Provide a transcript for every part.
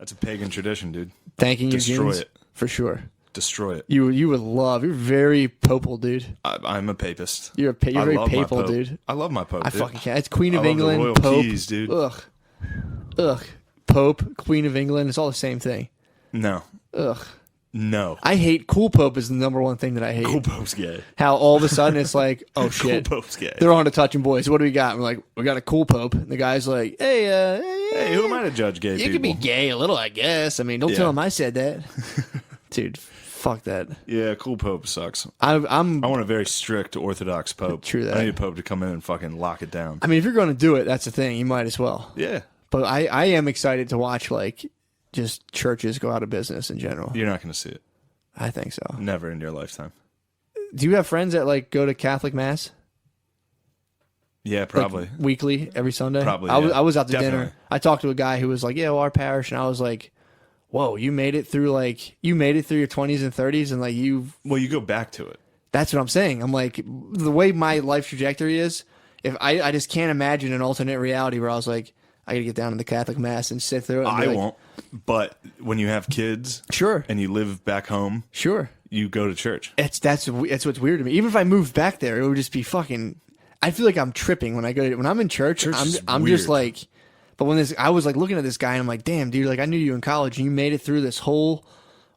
That's a pagan tradition, dude. Thanking your Destroy genes? it. For sure. Destroy it. You would love. You're very papal, dude. I'm a papist. You're very love my papal, pope. dude. I love my pope. I dude. fucking can't. It's Queen of I love England, the royal Pope. keys, dude. Ugh. Pope, Queen of England. It's all the same thing. No. Ugh. No. I hate cool Pope is the number one thing that I hate. Cool Pope's gay. How all of a sudden it's like, oh shit, Cool Pope's gay. they're on to touching boys. What do we got? We're like, we got a cool Pope. And the guy's like, hey, Hey, who am I to judge gay you people? can be gay a little, I guess. I mean, don't tell him I said that, dude. Fuck that. Yeah, cool Pope sucks. I want a very strict Orthodox Pope. True that. I need a Pope to come in and fucking lock it down. I mean, if you're going to do it, that's the thing. You might as well. Yeah. But I am excited to watch like just churches go out of business in general. You're not going to see it. I think so. Never in your lifetime. Do you have friends that like go to Catholic Mass? Yeah, probably. Like, weekly, every Sunday? Probably, I was out to Definitely. dinner. I talked to a guy who was like, yeah, well, our parish. And I was like, whoa, you made it through your 20s and 30s and like Well, you go back to it. That's what I'm saying. I'm like, the way my life trajectory is, if I just can't imagine an alternate reality where I was like, I gotta get down to the Catholic Mass and sit through it. I won't. But when you have kids, Sure, and you live back home, sure, you go to church. that's what's weird to me. Even if I moved back there, it would just be fucking. I feel like I'm tripping when I go to, when I'm in church. I'm weird. just like, but when I was like looking at this guy and I'm like, damn, dude, like I knew you in college and you made it through this whole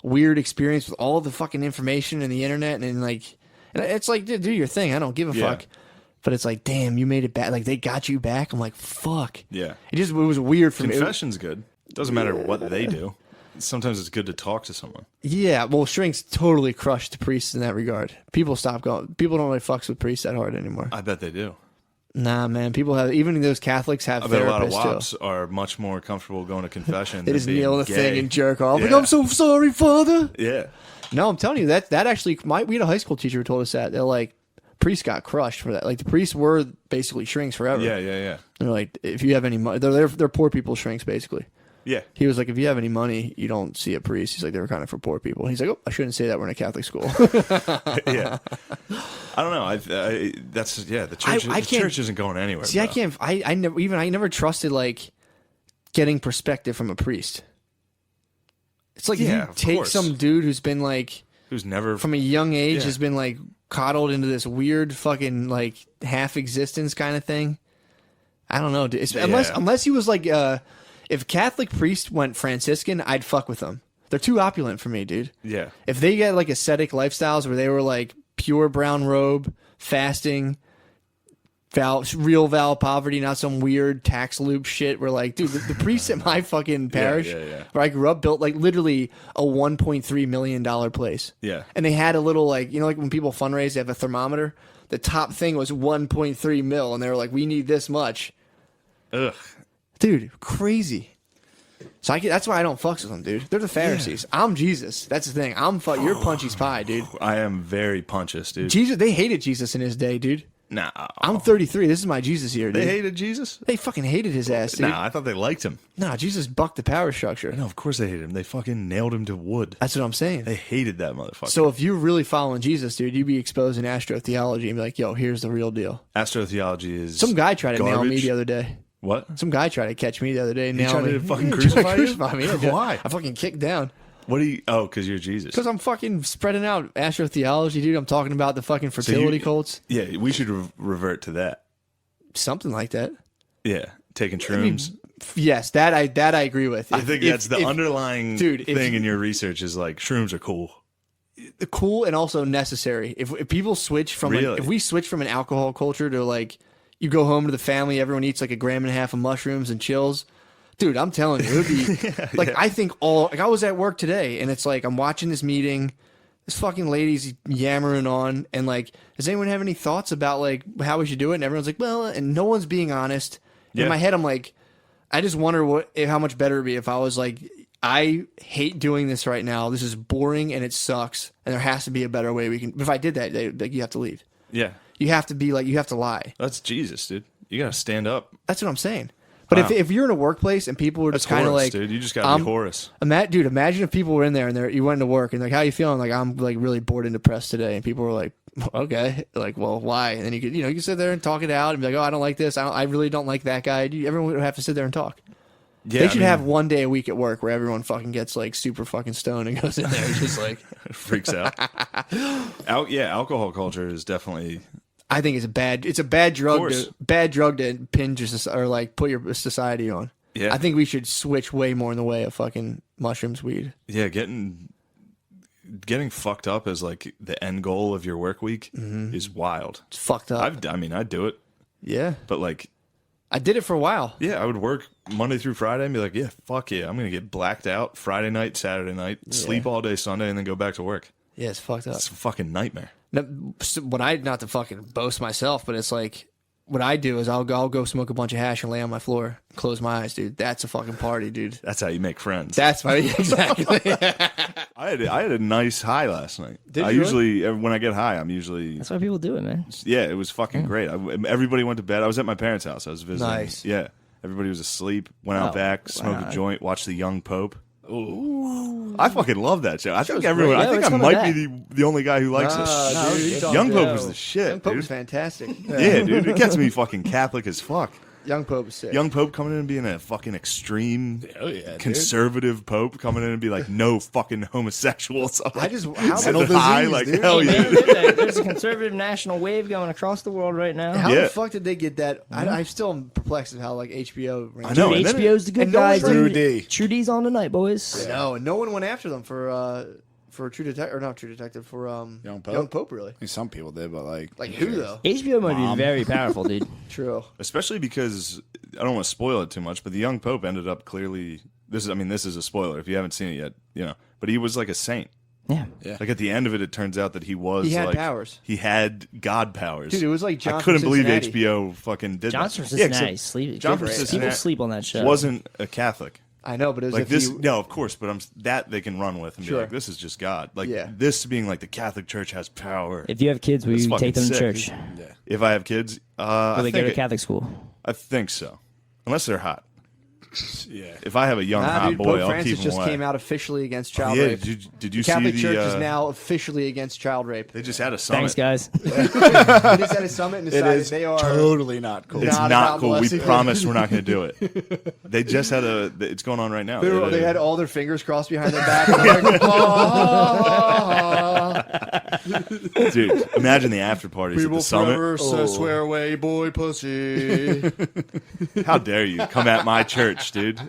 weird experience with all the fucking information and the internet and like, and it's like, dude, do your thing. I don't give a fuck. But it's like, damn, you made it back. Like they got you back. I'm like, fuck. Yeah. It was weird for me. Confession's good. It doesn't matter what they do. Sometimes it's good to talk to someone. Yeah, well, shrinks totally crushed the priests in that regard. People stop going. People don't really fucks with priests that hard anymore. I bet they do. Nah, man. People have, even those Catholics have I bet a lot of therapists wops too. are much more comfortable going to confession. They than just being kneel in the gay. thing and jerk off. Yeah. Like, I'm so sorry, Father. Yeah. No, I'm telling you that actually, we had a high school teacher who told us that. They're like, priests got crushed for that. Like the priests were basically shrinks forever. Yeah. They're like, if you have any money, they're poor people shrinks basically. Yeah. He was like, if you have any money, you don't see a priest. He's like, they were kind of for poor people. He's like, oh, I shouldn't say that. We're in a Catholic school. Yeah. I don't know. The church. The church isn't going anywhere. See, bro. I never trusted like getting perspective from a priest. It's like if you take some dude who's been like, who's never from a young age has been like coddled into this weird fucking like half existence kind of thing. I don't know, dude. Unless he was like, if Catholic priest went Franciscan, I'd fuck with them. They're too opulent for me, dude. Yeah. If they get like ascetic lifestyles where they were like pure brown robe, fasting, real vow of poverty, not some weird tax loop shit where like, dude, the priests at my fucking parish where I grew up built like literally a $1.3 million place. Yeah. And they had a little like, you know, like when people fundraise, they have a thermometer. The top thing was 1.3 mil and they were like, we need this much. Ugh. Dude, crazy. So that's why I don't fucks with them, dude. They're the Pharisees. Yeah. I'm Jesus. That's the thing. You're Punchy's pie, dude. I am very Punchous, dude. Jesus, they hated Jesus in his day, dude. Nah. I'm 33. This is my Jesus year, dude. They hated Jesus? They fucking hated his ass, dude. Nah, I thought they liked him. Nah, Jesus bucked the power structure. No, of course they hated him. They fucking nailed him to wood. That's what I'm saying. They hated that motherfucker. So if you're really following Jesus, dude, you'd be exposed in astrotheology and be like, yo, here's the real deal. Astrotheology is Some guy tried to garbage. nail me the other day. What? Some guy tried to catch me the other day. He tried to fucking crucify me. you? Why? I fucking kicked down. What do you... Oh, because you're Jesus. Because I'm fucking spreading out astrotheology, dude. I'm talking about the fucking fertility cults. Yeah, we should revert to that. Something like that. Yeah, taking shrooms. Yes, that I agree with. I think that's the underlying thing in your research is like shrooms are cool. Cool and also necessary. If people switch from if we switch from an alcohol culture to like you go home to the family, everyone eats like 1.5 grams of mushrooms and chills. Dude, I'm telling you, it would be I think I was at work today and it's like I'm watching this meeting. This fucking lady's yammering on and like, does anyone have any thoughts about like how we should do it? And everyone's like, well, and no one's being honest. In my head, I'm like, I just wonder how much better it'd be if I was like, I hate doing this right now. This is boring and it sucks. And there has to be a better way we can. If I did that, you have to leave. Yeah. You have to be like, you have to lie. That's Jesus, dude. You got to stand up. That's what I'm saying. But if you're in a workplace and people were just kind of like, dude, you just got to be Horus. Dude, imagine if people were in there and you went into work and like, how you feeling? Like, I'm like really bored and depressed today. And people were like, okay, like, well, why? And then you could sit there and talk it out and be like, oh, I don't like this. I really don't like that guy. Everyone would have to sit there and talk. Yeah, they should have one day a week at work where everyone fucking gets like super fucking stoned and goes in there and just like freaks out. Alcohol culture is definitely. I think it's a bad drug to pin just or like put your society on. Yeah, I think we should switch way more in the way of fucking mushrooms, weed. Yeah, getting fucked up as like the end goal of your work week is wild. It's fucked up. I'd do it. Yeah, but like. I did it for a while. Yeah, I would work Monday through Friday and be like, yeah, fuck yeah, I'm going to get blacked out Friday night, Saturday night, sleep all day Sunday, and then go back to work. Yeah, it's fucked up. It's a fucking nightmare. Now, not to fucking boast myself, but it's like, what I do is I'll go smoke a bunch of hash and lay on my floor, close my eyes, dude. That's a fucking party, dude. That's how you make friends. That's right, exactly. I had a nice high last night. Did you usually, when I get high, I'm usually. That's why people do it, man. Yeah, it was fucking great. Everybody went to bed. I was at my parents' house. I was visiting. Nice. Yeah, everybody was asleep. Went out back, smoked a joint, watched The Young Pope. Ooh. I fucking love that show. I think everyone. I think I might be the only guy who likes this. Young Pope was the shit. Young Pope was fantastic. Yeah, dude, it gets me fucking Catholic as fuck. Young Pope is sick. Young Pope coming in and being a fucking extreme conservative Pope coming in and be like, no fucking homosexuals. I just high, like dude. Hell yeah. There's a conservative national wave going across the world right now. How the fuck did they get that? I still am perplexed at how like HBO. I know dude, HBO's the good guys. True D's on tonight, boys. No, no one went after them for True Detective, or not True Detective, for Young Pope. Young Pope, really. I mean, some people did, but like who though? HBO might be very powerful, dude. True. Especially because I don't want to spoil it too much, but the Young Pope ended up clearly. This is a spoiler if you haven't seen it yet, But he was like a saint. Yeah. Like at the end of it, it turns out that he had powers. He had God powers. Dude, it was like John. I couldn't believe Cincinnati. HBO fucking did John that. from Cincinnati. John from Cincinnati people sleep on that show. Wasn't a Catholic. I know, but it was like this. No, of course, but that they can run with and be like, this is just God. Like this being like the Catholic Church has power. If you have kids, will you take them to church? Yeah. If I have kids, will they go to Catholic school? I think so, unless they're hot. Yeah. If I have a young hot boy, Pope I'll Francis keep him just away. came out officially against child rape. Did you Catholic see Church is now officially against child rape. They just had a summit. Thanks, guys. They just had a summit and decided they are totally not cool. It's not cool. We promise we're not going to do it. They just had it's going on right now. They had all their fingers crossed behind their back. Dude, imagine the after parties at the summit. Forever swear away, boy, pussy. How dare you come at my church, dude?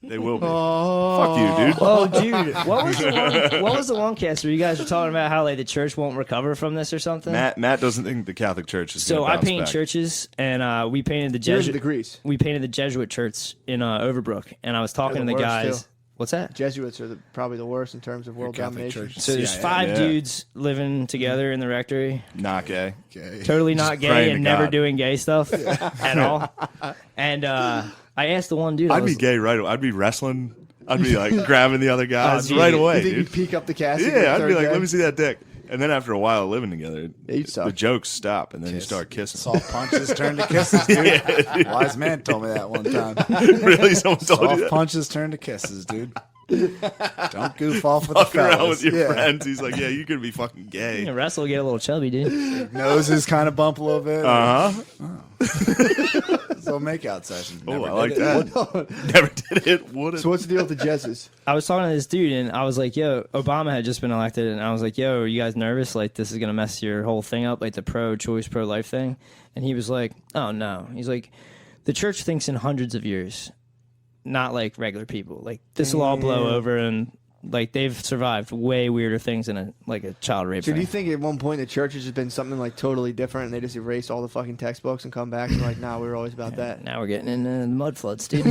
They will be. Fuck you, dude. Oh, dude, what was the one cast where you guys were talking about how like the church won't recover from this or something? Matt doesn't think the Catholic Church is. So I paint churches, and we painted the Jesuit church in Overbrook, and I was talking to the guys. Too. What's that? Jesuits are probably the worst in terms of world domination. So there's 5 dudes living together in the rectory. Not gay. Totally not gay and never doing gay stuff at all. And I asked the one dude. I'd be gay right away. I'd be wrestling. I'd be like grabbing the other guys right away. You think you'd peek up the casket? Yeah, I'd be like, let me see that dick. And then after a while living together, you'd suck. the jokes stop, and then you start kissing. Soft punches turn to kisses, dude. Wise man told me that one time. Really? Someone told you that? Soft punches turn to kisses, dude. Don't goof off with Fucking the fellas. around with your friends. He's like, yeah, you could be fucking gay. You can wrestle, get a little chubby, dude. Noses kind of bump a little bit. So makeout session. I like that. Never did it. So what's the deal with the Jesuits? I was talking to this dude, and I was like, yo, Obama had just been elected, and I was like, yo, are you guys nervous? Like, this is going to mess your whole thing up, like the pro-choice, pro-life thing? And he was like, oh, no. He's like, the church thinks in hundreds of years, not like regular people. Like, this will all blow over, and like they've survived way weirder things than a child rape. So do you think at one point the church has just been something like totally different, and they just erase all the fucking textbooks and come back and like, nah, we were always about that. Now we're getting into the mud floods, dude.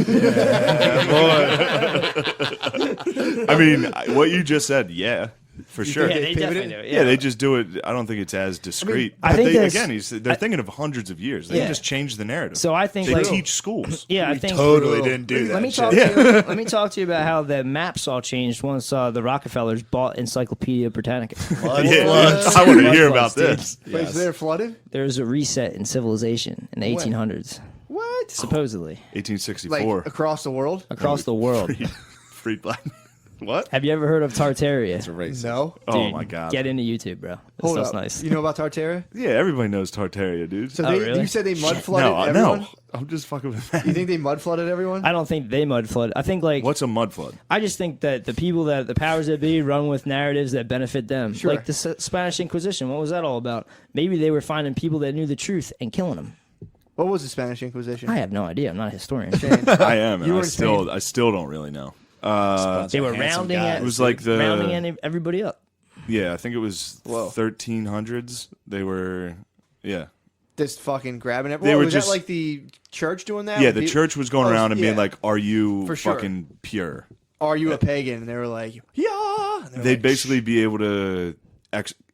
I mean, what you just said, for sure. Yeah, they definitely do it. Yeah, they just do it. I don't think it's as discreet. I think they're thinking of hundreds of years. They just changed the narrative. So I think they teach schools. Yeah, I think totally didn't do that. Let me talk to you about how the maps all changed once the Rockefellers bought Encyclopedia Britannica. I want to hear about this. Wait, so they're flooded? There was a reset in civilization in the 1800s. What? Supposedly. 1864. Like across the world? Across the world. Freed black. What? Have you ever heard of Tartaria? It's a racist. No. Oh Dude, my god. Get into YouTube, bro. That Hold stuff's up. nice. You know about Tartaria? Yeah, everybody knows Tartaria, dude. So Oh, they, really? you said they mud flooded no, everyone? no. I'm just fucking with that. You think they mud flooded everyone? I don't think they mud flood. I think like What's a mud flood? I just think that the people that the powers that be run with narratives that benefit them. Sure. Like the Spanish Inquisition. What was that all about? Maybe they were finding people that knew the truth and killing them. What was the Spanish Inquisition? I have no idea. I'm not a historian. I am. You And were I still don't really know. They were rounding It was like the rounding everybody up. Yeah, I think it was 1300s. They were Just fucking grabbing everyone. They were was just- that like the church doing that? Yeah, When the people- church was going Oh, around and being yeah. like, "Are you For sure. fucking pure?" Are you a pagan? And they were like, yeah. And they were They'd like, basically be able to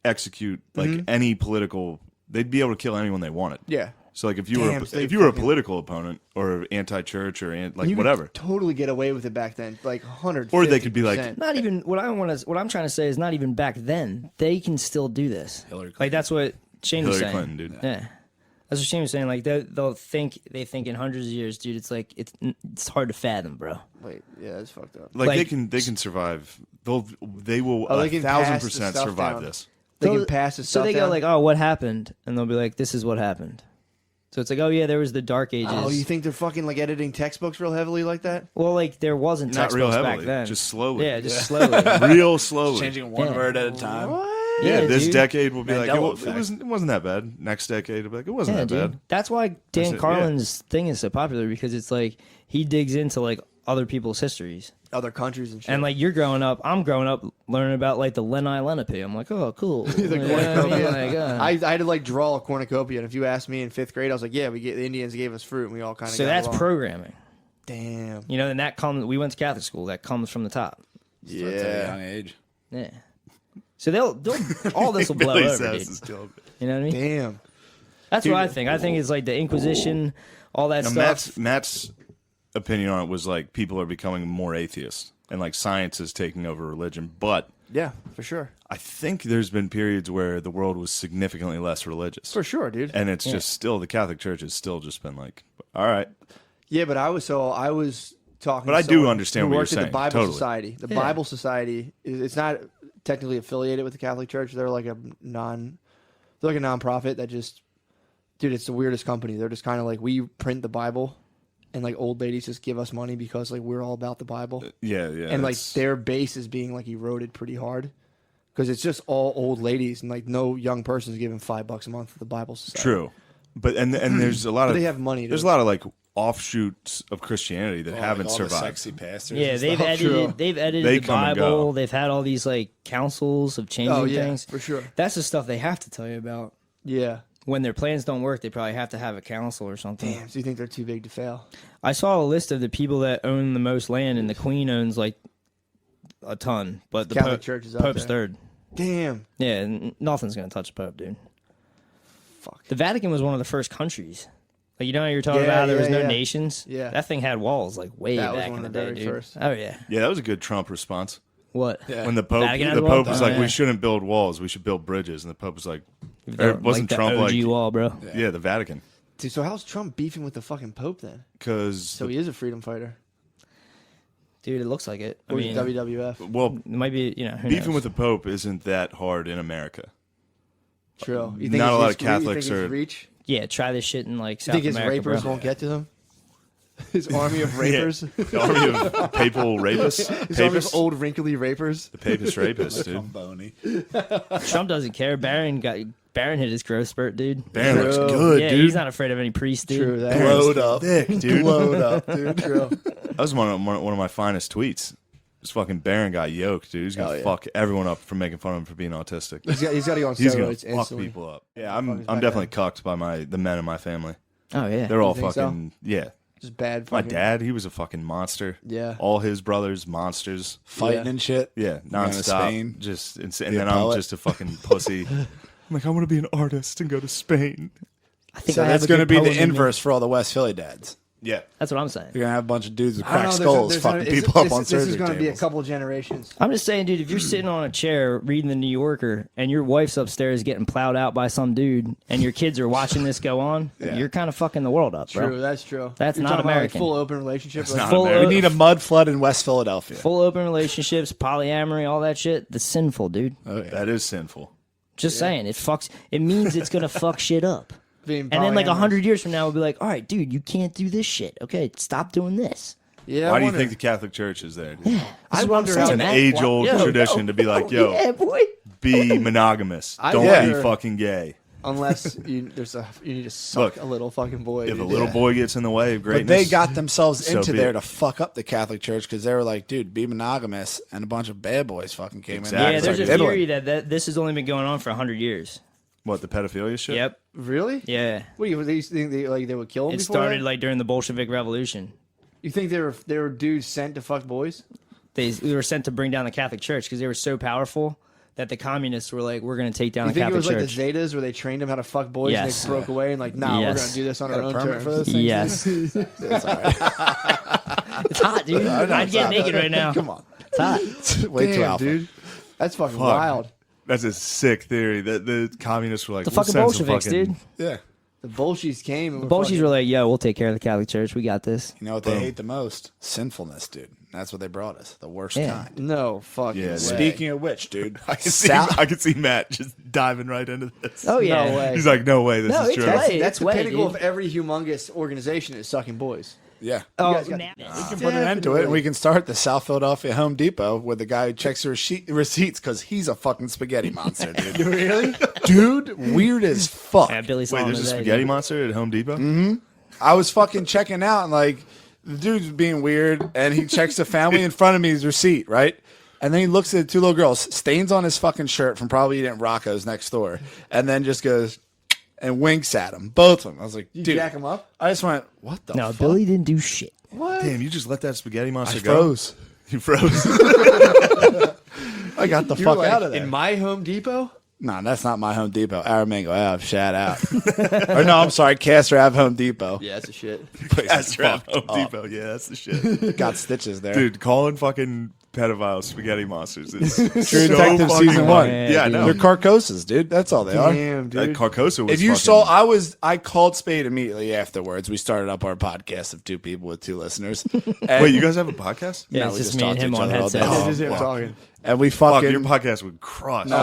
execute like any political. They'd be able to kill anyone they wanted. yeah. So like if you Damn, were so they if you were a fucking- political opponent or anti-church or like You could whatever, totally get away with it back then, like 100. Or they could be like- Not even what I'm trying to say is not even back then. They can still do this. Hillary Clinton. Like that's what Shane was Hillary saying. Clinton, dude. Yeah. That's what Shane was saying. Like they think in hundreds of years, dude. It's like it's hard to fathom, bro. wait, yeah, that's fucked up. Like, Like- they can survive. They will Oh, they can pass the 1,000% stuff survive down. this. They So- can pass the So stuff they go down. like, oh, what happened? And they'll be like, this is what happened. So it's like, oh yeah, there was the Dark Ages. oh, you think they're fucking like editing textbooks real heavily like that? Well, like there wasn't Not real textbooks heavily, back then. just slowly. Yeah, just slowly. Real slowly. Changing one Yeah. word at a time. Yeah, this dude. decade will be like Mandela it effect. wasn't that bad. Next decade will be like it wasn't Yeah, that dude. bad. That's why Dan it, Carlin's thing is so popular because it's like he digs into like other people's histories. Other countries and shit. And like you're growing up, I'm growing up learning about like the Lenni Lenape. I'm like, oh, cool. You know what I mean? Like, I had to like draw a cornucopia, and if you asked me in 5th grade, I was like, yeah, the Indians gave us fruit, and we all kind of. so that's programming. Damn. You know, and that comes. We went to Catholic school. That comes from the top. Starts at a young age. Yeah. So they'll all this will blow Billy's over, ass dude. is killing me. You know what I mean? Damn. That's what I think. I think it's like the Inquisition, all that Now, stuff. Matt's opinion on it was like people are becoming more atheist and like science is taking over religion. But Yeah, for sure. I think there's been periods where the world was significantly less religious. For sure, dude. And it's just still the Catholic Church has still just been like, all right. Yeah, but I was talking. But to I do someone understand who what you're worked at saying, the Bible totally. Society. The Yeah. Bible Society it's not technically affiliated with the Catholic Church. They're like a nonprofit that just, dude, it's the weirdest company. They're just kind of like, we print the Bible, and like old ladies just give us money because like we're all about the Bible. Yeah. And like it's- their base is being like eroded pretty hard because it's just all old ladies, and like no young person's giving $5 a month to the Bible Society. True. But and there's a lot But of they have money. There's dude. a lot of like offshoots of Christianity that haven't Like all the survived. sexy pastors. Yeah, and they've stuff. edited. They've edited They the come and Bible. go. They've had all these like councils of changing Oh yeah, things. for sure. That's the stuff they have to tell you about. Yeah. When their plans don't work, they probably have to have a council or something. Damn. So you think they're too big to fail? I saw a list of the people that own the most land, and the Queen owns like a ton, but the Catholic Church is up Pope's there. third. Damn. Yeah, nothing's gonna touch the Pope, dude. Fuck. The Vatican was one of the first countries. Like you know how you're talking Yeah, about there was yeah, no yeah. nations. Yeah. That thing had walls like way That was back one in the of the day, very dude. first. Oh yeah. Yeah, that was a good Trump response. What? Yeah. When the Pope Vatican had the a wall? Pope was Oh, like, yeah. we shouldn't build walls, we should build bridges, and the Pope was like, Like wasn't the Trump OG like, wall, bro? yeah, the Vatican, Dude, so how's Trump beefing with the fucking Pope then? because So he is a freedom fighter. Dude, it looks like it. I Or mean, WWF. well, it might be, you know, who beefing knows? with the Pope isn't that hard in America. True. You Not his a lot of reach- Catholics you think are- his reach? Yeah, try this shit in like You South think his America, rapers bro. won't get to them? His army of rapers? The army of papal rapists, His army of papists, old wrinkly rapers? the papist rapists, dude. Come bony. Trump doesn't care. Barron hit his growth spurt, dude. Barron looks True. good, Yeah, dude. he's not afraid of any priest, dude. True. That Glowed up. Thick, dude. Glowed up, dude. True. That was one of my finest tweets. This fucking Barron got yoked, dude. He's gonna Hell yeah. fuck everyone up for making fun of him for being autistic. He's got to go on He's gonna steroids fuck instantly. people up. Yeah, Fuck I'm his back definitely cucked by the men in my family. Oh yeah. They're all think so? fucking yeah. Just bad My fucking... dad, he was a fucking monster. Yeah. All his brothers, monsters. Fighting Yeah. and shit. Yeah, Going to nonstop. Spain. Just and Be a then I'm poet. just a fucking pussy. I'm like, I want to be an artist and go to Spain. I think So I have that's a going to good be the poem in me. inverse for all the West Philly dads. Yeah. That's what I'm saying. You're gonna have a bunch of dudes with I don't cracked know, skulls fucking people up on surgery This is going to be a tables. couple generations. I'm just saying, dude, if you're sitting on a chair reading the New Yorker and your wife's upstairs getting plowed out by some dude and your kids are watching this go on, you're kind of fucking the world up, bro. True, that's true. That's You're not talking about, American. full open relationship. That's like, not full American. We need a mud flood in West Philadelphia. Full open relationships, polyamory, all that shit. That's sinful, dude. Oh, yeah. That is sinful. Just saying, it means it's gonna fuck shit up. being And then like polyamorous. 100 years from now, we'll be like, all right, dude, you can't do this shit. Okay, stop doing this. Yeah, Why I do you wonder. think the Catholic Church is there? Dude? I wonder wonder how It's an Matt- age-old tradition to be like, yo, yeah, boy. be monogamous. I Don't wonder- be fucking gay. Unless you need to suck Look, a little fucking boy. If a dude. little boy gets in the way of But greatness, they got themselves so into be there it. to fuck up the Catholic Church because they were like, dude, be monogamous, and a bunch of bad boys fucking came Exactly. in. Yeah, there's a It's like theory Italy. that this has only been going on for 100 years. What, the pedophilia shit? Yep. Really? Yeah. What do you think they would kill him? It before started that? like during the Bolshevik Revolution. You think they were dudes sent to fuck boys? We were sent to bring down the Catholic Church because they were so powerful that the communists were like, we're going to take down You the think it Catholic was Church. like the Zetas where they trained them how to fuck boys Yes. and they broke away and like, nah, we're Yes. going to do this on our own permit terms. for this thing? Yes. That's all right. It's hot, dude. I'd get hot. naked right now. Come on. It's hot. Way too Damn, alpha. dude. That's fucking Fuck. wild. That's a sick theory. That the communists were like, The we'll fucking send some Bolsheviks, fucking- dude. Yeah. The Bolsheviks came and The Bolsheviks were like, yo, we'll take care of the Catholic Church. We got this. You know what they hate the most? Sinfulness, dude. That's what they brought us. The worst Yeah. kind. no fucking Yeah, way. dude. Speaking of which, dude, I can see Matt just diving right into this. Oh, yeah. No way. He's like, no way, this No, is it's true. right. That's the way, pinnacle dude. of every humongous organization is sucking boys. yeah. Oh, guys got- now- We can put an end to it, and we can start the South Philadelphia Home Depot with the guy who checks the receipts because he's a fucking spaghetti monster, dude. Really? Dude, weird as fuck. Yeah, Billy saw Wait, him there's a today, spaghetti dude. monster at Home Depot? Mm-hmm. I was fucking checking out, and like the dude's being weird, and he checks the family in front of me his receipt, right? And then he looks at the two little girls, stains on his fucking shirt from probably eating at Rocco's next door, and then just goes and winks at him, both of them. I was like, You dude, jack him up? I just went, what the No, fuck? Billy didn't do shit. What? Damn, you just let that spaghetti monster I go? froze. You froze. I got the You fuck were like, out of there. in my Home Depot? No, that's not my Home Depot. Aramingo Ave, shout out. Or no, I'm sorry, Castor Ave Home Depot. Yeah, that's a shit. Place That's is right. fucked Home up. Depot. Yeah, that's the shit. Got stitches there. Dude, calling fucking pedophiles spaghetti monsters is True Detective fucking season funny. 1. Yeah, I know. They're carcosas, dude. That's all they are. Damn, That dude. Carcosa was If you fucking- saw, I called Spade immediately afterwards. We started up our podcast of two people with two listeners. And Wait, you guys have a podcast? Yeah, No, it's we just just me and talk to him each on other all day. headsets. This is him fuck. talking. and we Fuck, fucking your podcast would crush. no.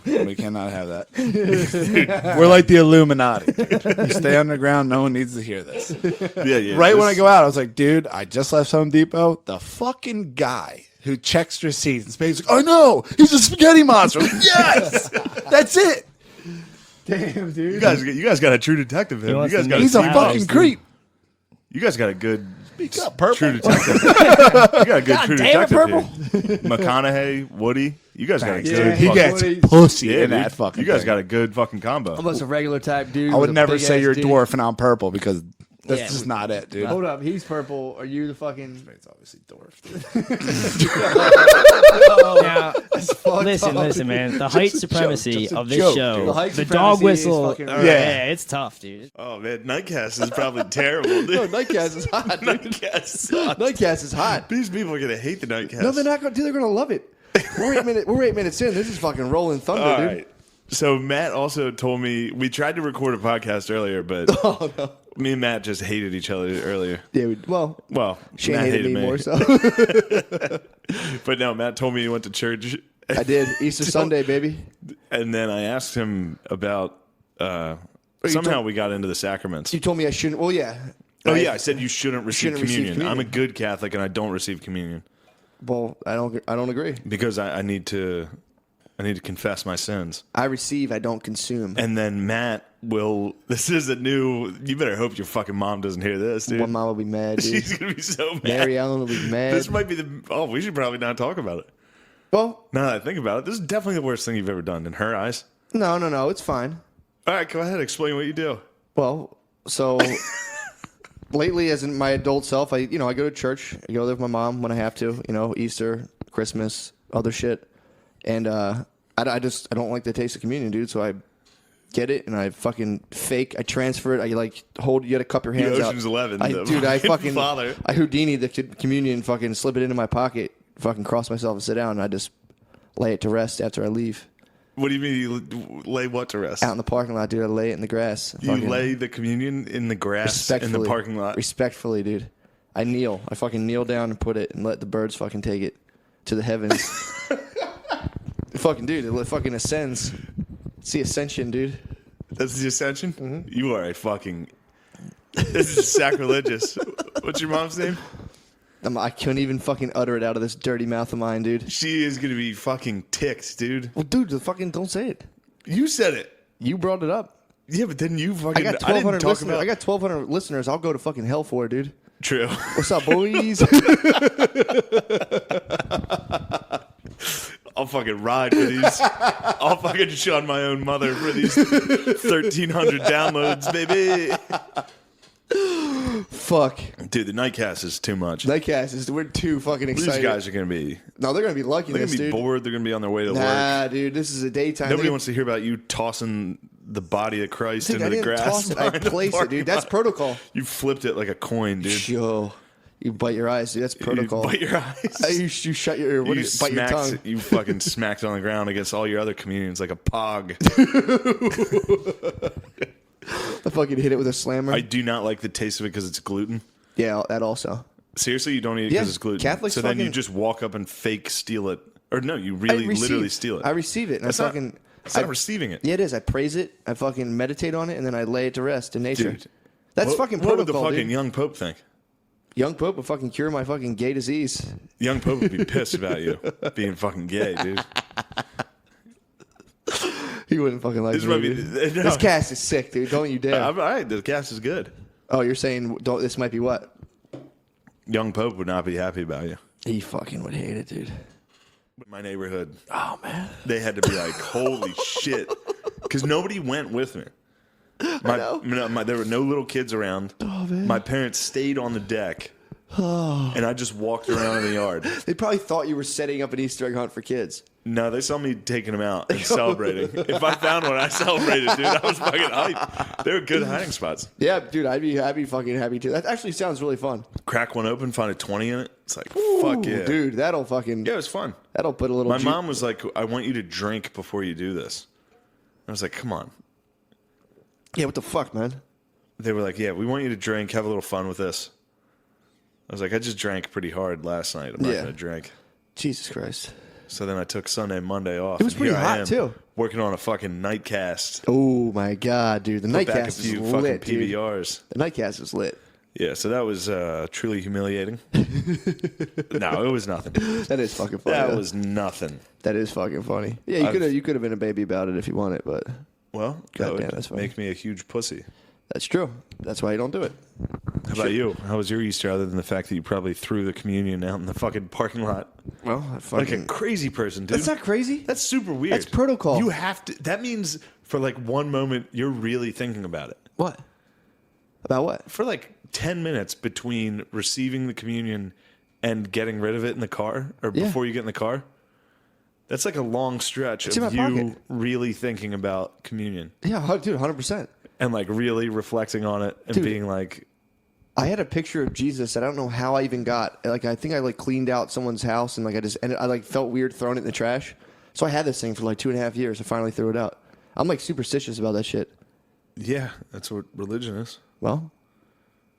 We cannot have that. We're like the Illuminati. You stay underground. No one needs to hear this. Yeah. Right when I go out, I was like, dude, I just left Home Depot. The fucking guy who checks receipts and Spade's like, I know, he's a spaghetti monster. I'm like, yes, that's it. Damn, dude. You guys got a true detective. He You wants guys to got meet He's a Wow. fucking creep. You guys got a good Speak up, Purple. true detective. You got a good God true damn it, detective here. McConaughey, Woody. You guys got a Thanks, good. Yeah, dude. He fucking- gets pussy yeah, in that dude. fucking You guys thing. got a good fucking combo. Almost a regular type dude. I would with a never big say ass you're a dick. dwarf and I'm purple because that's Yeah. just not it, dude. Hold up, he's purple. Are you the fucking? It's obviously dwarf, dude. Now, listen, man. The height supremacy just a of this joke, show, dude. The height the dog supremacy is whistle. fucking yeah. real. It's tough, dude. Oh man, Nightcast is probably terrible. Dude. No, Nightcast is hot, dude. Nightcast sucks. Nightcast is hot. These people are gonna hate the Nightcast. No, they're not going to. They're going to love it. We're 8 minutes in. This is fucking rolling thunder, All dude. right. So Matt also told me we tried to record a podcast earlier, but Oh no. me and Matt just hated each other earlier. Yeah, well, Well, Shane Matt hated me more so. But no, Matt told me he went to church, I did. Easter Sunday, baby. and then I asked him about. you Somehow told- we got into the sacraments. You told me I shouldn't. Well, yeah. Oh yeah, I said you shouldn't receive shouldn't receive communion. I'm a communion. good Catholic, and I don't receive communion Well, I don't agree. because I need to confess my sins. I receive. I don't consume. And then Matt will. This is a new. You better hope your fucking mom doesn't hear this, dude. One mom will be mad, dude. She's gonna be so mad. Mary Ellen will be mad. This might be the. Oh, we should probably not talk about it. Well, Now that I think about it, this is definitely the worst thing you've ever done in her eyes. no. It's fine. All right, go ahead. Explain what you do. Well, so lately, as in my adult self, I go to church. I go there with my mom when I have to. Easter, Christmas, other shit, and I don't like the taste of communion, dude. So I get it, and I fucking I transfer it. I like hold. You got to cup your hands out. Ocean's 11. Dude, I fucking father. I Houdini the communion, fucking slip it into my pocket, fucking cross myself and sit down, and I just lay it to rest after I leave. What do you mean you lay what to rest? Out in the parking lot, dude. I lay it in the grass. You lay the communion in the grass in the parking lot? Respectfully, dude. I kneel. I fucking kneel down and put it and let the birds fucking take it to the heavens. Fucking dude, it fucking ascends. It's the ascension, dude. That's the ascension? Mm-hmm. You are a fucking... This is sacrilegious. What's your mom's name? I couldn't even fucking utter it out of this dirty mouth of mine, dude. She is going to be fucking ticked, dude. Well, dude, fucking don't say it. You said it. You brought it up. Yeah, but then you fucking... I got 1,200 listeners. I got 1,200 listeners. I'll go to fucking hell for it, dude. True. What's up, boys? I'll fucking ride for these. I'll fucking shun my own mother for these 1,300 downloads, baby. Fuck. Dude, the Nightcast is too much. We're too fucking excited. These guys are going to be... No, they're going to be lucky. They're going to be dude. bored. They're going to be on their way to work. Nah, dude, this is a daytime. Nobody wants to hear about you tossing the body of Christ into the grass. Toss it. I place it, dude. That's protocol. You flipped it like a coin, dude. Yo, you bite your eyes, dude. That's protocol. You bite your eyes. You shut your ear. Bite your tongue. You fucking smacked it on the ground against all your other communions like a pog. I fucking hit it with a slammer. I do not like the taste of it because it's gluten. Yeah, that also. Seriously, you don't eat it because it's gluten. Catholics so then you just walk up and fake steal it. Or no, you literally steal it. I receive it. And It's not receiving it. Yeah, it is. I praise it. I fucking meditate on it, and then I lay it to rest in nature. Dude, That's fucking protocol, what would the fucking dude. young pope think? Young Pope would fucking cure my fucking gay disease. Young pope would be pissed about you being fucking gay, dude. He wouldn't fucking like me. No. This cast is sick, dude. Don't you dare. All right, the cast is good. Oh, you're saying this might be what? Young pope would not be happy about you. He fucking would hate it, dude. My neighborhood. Oh, man. They had to be like, holy shit. Because nobody went with me. There were no little kids around. Oh, man. My parents stayed on the deck. And I just walked around in the yard. They probably thought you were setting up an Easter egg hunt for kids. No, they saw me taking them out and celebrating. If I found one, I celebrated, dude. I was fucking hyped. They were good hiding spots. Yeah, dude, I'd be fucking happy too. That actually sounds really fun. Crack one open, find a 20 in it. It's like, Ooh, fuck yeah. Dude, that'll fucking... Yeah, it was fun. That'll put a little... My mom was like, I want you to drink before you do this. I was like, come on. Yeah, what the fuck, man? They were like, yeah, we want you to drink, have a little fun with this. I was like, I just drank pretty hard last night. I'm not going to drink. Jesus Christ. So then I took Sunday, Monday off. It was pretty hot, too. Working on a fucking Nightcast. Oh, my God, dude. The Nightcast is lit, dude. PBRs. The Nightcast is lit. Yeah, so that was truly humiliating. No, it was nothing. That is fucking funny. That was nothing. That is fucking funny. Yeah, you could have been a baby about it if you wanted, but... Well, that would make me a huge pussy. That's true. That's why you don't do it. How about you? How was your Easter other than the fact that you probably threw the communion out in the fucking parking lot? Well, like a crazy person, dude. That's not crazy. That's super weird. That's protocol. You have to. That means for like one moment you're really thinking about it. What? About what? For like 10 minutes between receiving the communion and getting rid of it in the car or before you get in the car. That's like a long stretch of you really thinking about communion. Yeah, dude, 100%. And like really reflecting on it and being like... I had a picture of Jesus that I don't know how I even got. Like, I think I like cleaned out someone's house and like I like felt weird throwing it in the trash. So I had this thing for like 2.5 years. I finally threw it out. I'm like superstitious about that shit. Yeah, that's what religion is. Well,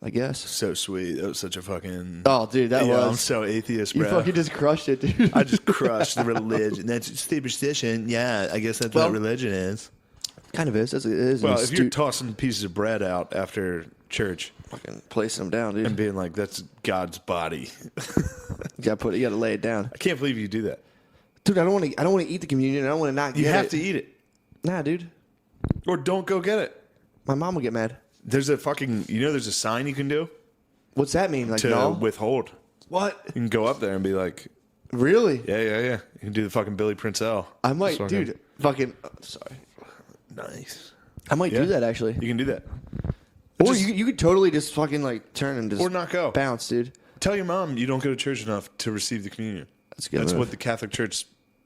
I guess. So sweet. That was such a fucking... Oh, dude, that was... I'm so atheist, bro. You fucking just crushed it, dude. I just crushed the religion. That's superstition. Yeah, I guess that's what religion is. Kind of is. It is. Well, if you're tossing pieces of bread out after church... Fucking placing them down, dude. And being like, that's God's body. You gotta lay it down. I can't believe you do that. Dude, I don't want to eat the communion. I don't want to not get it. You have to eat it. Nah, dude. Or don't go get it. My mom will get mad. There's a fucking, there's a sign you can do. What's that mean? Like, to withhold. What? You can go up there and be like, really? Yeah. You can do the fucking Billy Princell. I might, dude. Fucking, sorry. Nice. I might do that, actually. You can do that. Or you could totally just fucking like turn and just... Or not go. Bounce, dude. Tell your mom you don't go to church enough to receive the communion. That's good. That's what the Catholic Church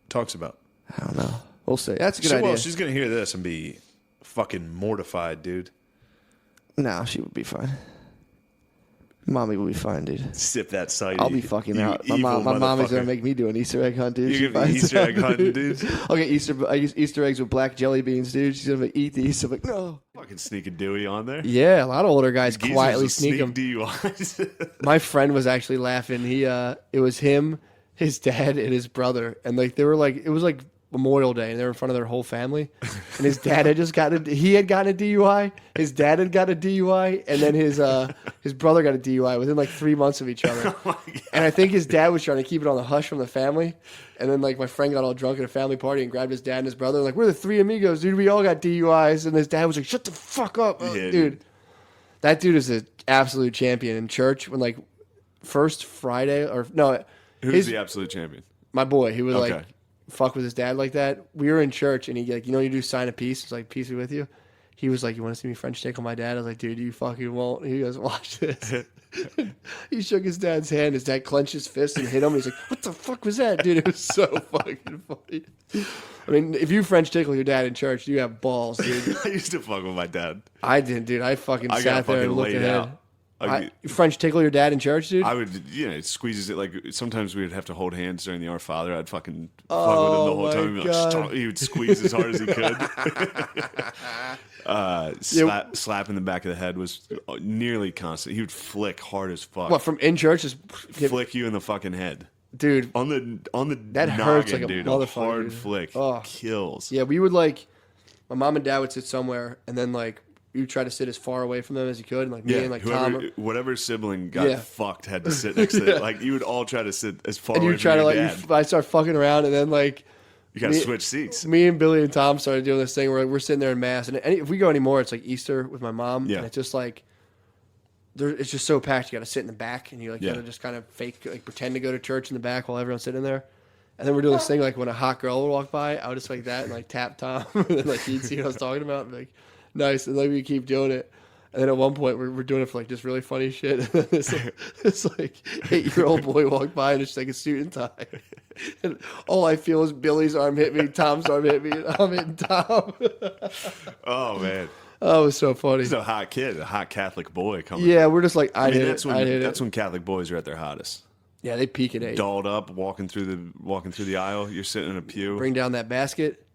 talks about. I don't know. We'll see. That's a good idea. Well, she's going to hear this and be Fucking mortified, dude. No, she would be fine. Mommy will be fine, dude. Sip that cider. I'll be fucking out. My mommy's gonna make me do an Easter egg hunt, dude. You're gonna be Easter egg hunting, dude. I'll get Easter eggs with black jelly beans, dude. She's gonna eat these. I'm like, no. Fucking sneak a Dewey on there. Yeah, a lot of older guys quietly sneak them. DUIs. My friend was actually laughing. It was him, his dad, and his brother, and like they were like, it was like Memorial Day, and they were in front of their whole family. And his dad had just gotten he had gotten a DUI. His dad had got a DUI, and then his brother got a DUI within like 3 months of each other. Oh and I think his dad was trying to keep it on the hush from the family. And then like my friend got all drunk at a family party and grabbed his dad and his brother. Like, we're the three amigos, dude. We all got DUIs. And his dad was like, shut the fuck up, dude. That dude is an absolute champion in church. When like first Friday or no, who's the absolute champion? My boy. He would like fuck with his dad like that. We were in church and he like, you do sign of peace. It's like, peace be with you. He was like, you want to see me French tickle my dad? I was like, dude, you fucking won't. He goes, watch this. He shook his dad's hand. His dad clenched his fist and hit him. He's like, what the fuck was that, dude? It was so fucking funny. I mean, if you French tickle your dad in church, you have balls, dude. I used to fuck with my dad. I didn't, dude. I fucking sat there and looked ahead. French tickle your dad in church, dude? I would, squeezes it. Like, sometimes we would have to hold hands during the Our Father. I'd fucking fuck with him the whole time. He'd be like, he would squeeze as hard as he could. Slap in the back of the head was nearly constant. He would flick hard as fuck. What, from in church? Just flick you in the fucking head. Dude. On the that noggin, hurts like a dude. motherfucker. A hard flick kills. Yeah, we would like, my mom and dad would sit somewhere and then like, you try to sit as far away from them as you could, and like me and like whatever sibling got fucked had to sit next to them. Like you would all try to sit as far away from your dad. I start fucking around, and then like you gotta switch seats. Me and Billy and Tom started doing this thing where we're sitting there in mass, and if we go anymore, it's like Easter with my mom, and it's just like it's just so packed. You got to sit in the back, and you like got to just kind of fake like pretend to go to church in the back while everyone's sitting there. And then we're doing this thing like when a hot girl would walk by, I would just like that and like tap Tom, and then like he'd see what I was talking about, and be like. Nice, and then we keep doing it. And then at one point, we're doing it for like just really funny shit. And then this like 8-year-old boy walked by and it's like a suit and tie. And all I feel is Billy's arm hit me, Tom's arm hit me, and I'm hitting Tom. Oh, man. Oh, it was so funny. He's a hot kid, a hot Catholic boy coming. Yeah, we're just like, that's when Catholic boys are at their hottest. Yeah, they peak at 8. Dolled up, walking through the aisle. You're sitting in a pew. Bring down that basket.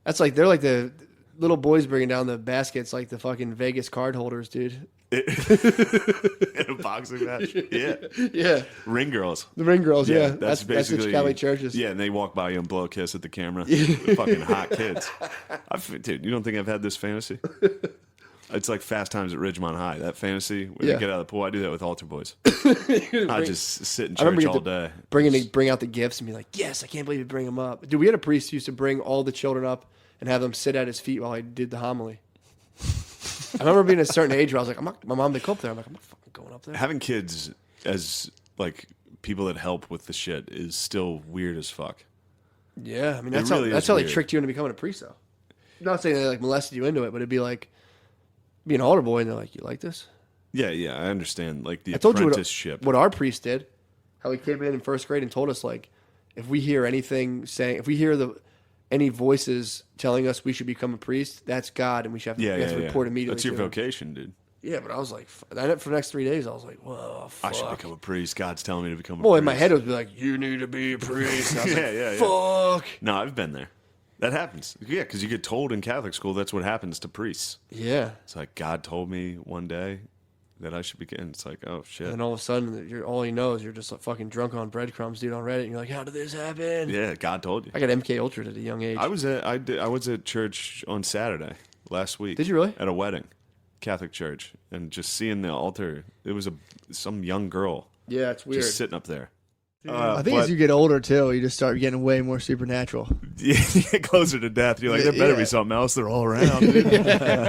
That's like, they're like the little boys bringing down the baskets like the fucking Vegas card holders, dude. In a boxing match? Yeah. Yeah. Ring girls. The ring girls, yeah. That's basically the Catholic churches. Yeah, and they walk by you and blow a kiss at the camera. Fucking hot kids. Dude, you don't think I've had this fantasy? It's like Fast Times at Ridgemont High. That fantasy when you get out of the pool. I do that with altar boys. I just sit in church all day. Bring out the gifts and be like, yes, I can't believe you bring them up. Dude, we had a priest who used to bring all the children up and have them sit at his feet while I did the homily. I remember being at a certain age where I was like, my mom, they go up there. I'm like, I'm not fucking going up there. Having kids as like people that help with the shit is still weird as fuck. Yeah, I mean that's how they tricked you into becoming a priest, though. I'm not saying they like molested you into it, but it'd be like being an altar boy and they're like, you like this? Yeah, I understand. Like the apprenticeship. What our priest did, how he came in first grade and told us like, if we hear anything saying, if we hear any voices telling us we should become a priest, that's God, and we should have to report immediately. That's your vocation, dude. Yeah, but I was like, for the next 3 days, I was like, whoa, fuck. I should become a priest. God's telling me to become a priest. Well, in my head, it would be like, you need to be a priest. And I was like, fuck. No, I've been there. That happens. Yeah, because you get told in Catholic school that's what happens to priests. Yeah. It's like, God told me one day that I should begin. It's like, oh, shit. And then all of a sudden, all you know is you're just like fucking drunk on breadcrumbs, dude, on Reddit. And you're like, how did this happen? Yeah, God told you. I got MK Ultra at a young age. I was at church on Saturday last week. Did you really? At a wedding, Catholic church, and just seeing the altar. It was some young girl. Yeah, it's weird. Just sitting up there. I think as you get older too, you just start getting way more supernatural. Yeah, you get closer to death. You're like, there better be something else. They're all around.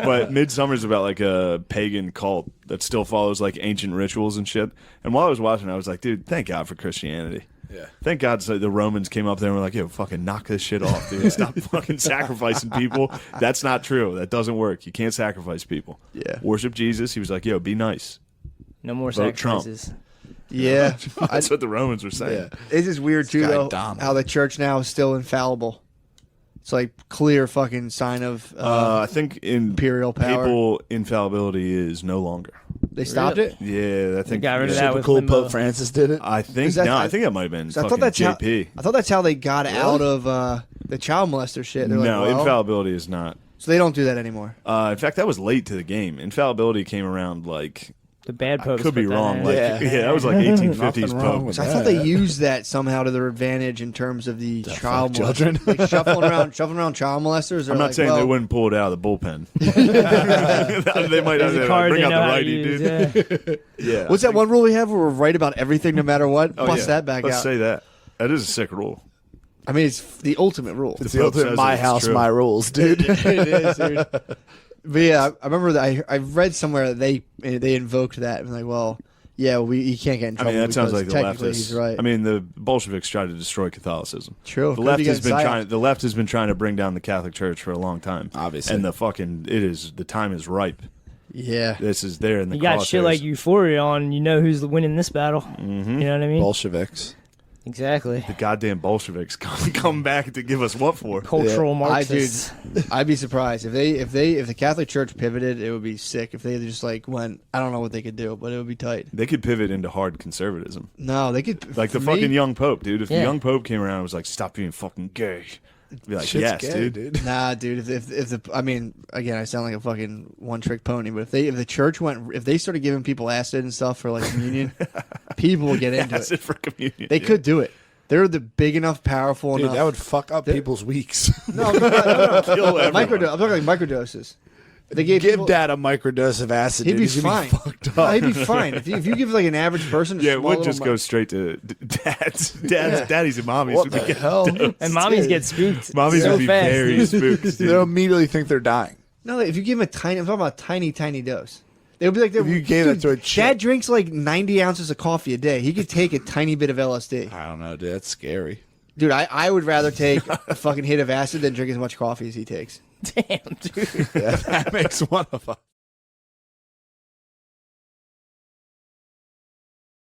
But Midsummer's about like a pagan cult that still follows like ancient rituals and shit. And while I was watching, I was like, dude, thank God for Christianity. Yeah. Thank God the Romans came up there and were like, yo, fucking knock this shit off, dude. Stop fucking sacrificing people. That's not true. That doesn't work. You can't sacrifice people. Yeah. Worship Jesus. He was like, yo, be nice. No more Vote sacrifices. Trump. Yeah. That's what the Romans were saying. Yeah. It's just weird, too, though, how the church now is still infallible. It's like clear fucking sign of I think imperial power. Papal infallibility is no longer. They stopped it. Yeah, I think got rid of yeah. that with Cool limbo. Pope Francis did it. I think I think that might have been I fucking thought that's JP. I thought that's how they got out of the child molester shit. They're No, like, well, infallibility is not. so they don't do that anymore. In fact, that was late to the game. Infallibility came around like The bad I popes could be put that wrong. in. Like, Yeah. that was like 1850s Nothing wrong Pope. with So I thought they used that somehow to their advantage in terms of the child fuck children? molesters, like shuffling around child molesters. I'm not saying they wouldn't pull it out of the bullpen. They might There's a have card bring they out know the how to righty, use, dude. yeah. Yeah. What's that one rule we have where we're right about everything no matter what? Oh, Bust yeah. that back Let's out. say that. That is a sick rule. I mean, it's the ultimate rule. It's The the Pope ultimate says my it's house, true. my rules, dude. It is, dude. But yeah, I remember that I read somewhere that they invoked that and like, well, yeah, he can't get in I trouble. mean, that sounds because like the technically leftists. He's right. I mean, the Bolsheviks tried to destroy Catholicism. True. The left Could be has been psyoped. trying. The left has been trying to bring down the Catholic Church for a long time. Obviously. and the time is ripe. Yeah. This is there in the. You got shit crosshairs. like Euphoria on, you know who's winning this battle. Mm-hmm. You know what I mean? Bolsheviks. Exactly. the goddamn Bolsheviks come back to give us what for? Cultural I Marxists. I'd be surprised if the Catholic Church pivoted. It would be sick if they just like went. I don't know what they could do, but it would be tight. They could pivot into hard conservatism, No, they could like the for me- fucking young pope, dude. If the Yeah. young pope came around and was like, "Stop being fucking gay," I'd be like, Shit's "Yes, gay, dude." Nah, dude. If the I mean, again, I sound like a fucking one trick pony, but if the church if they started giving people acid and stuff for like communion, people would get into That's it. it for communion. They yeah. could do it. They're the big enough, powerful Dude, enough. that would fuck up people's weeks. no, kill everyone. I'm talking like microdoses. If they gave Give people, Dad a microdose of acid. he'd dude. be He's gonna fine. fucked up. No, he'd be fine. If you give like an average person, a Yeah, it small would little just go straight to dad's, daddies and mommies. What would the be getting hell? dosed. And mommies get spooked. Mommies so would be fast. very spooked. dude. They'll immediately think they're dying. No, if you give him I'm talking about a tiny dose. They would be like, If you gave that to a chick. Dad drinks like 90 ounces of coffee a day. He could take a tiny bit of LSD. I don't know, dude. That's scary. Dude, I would rather take a fucking hit of acid than drink as much coffee as he takes. Damn, dude. Yeah, that makes one of us.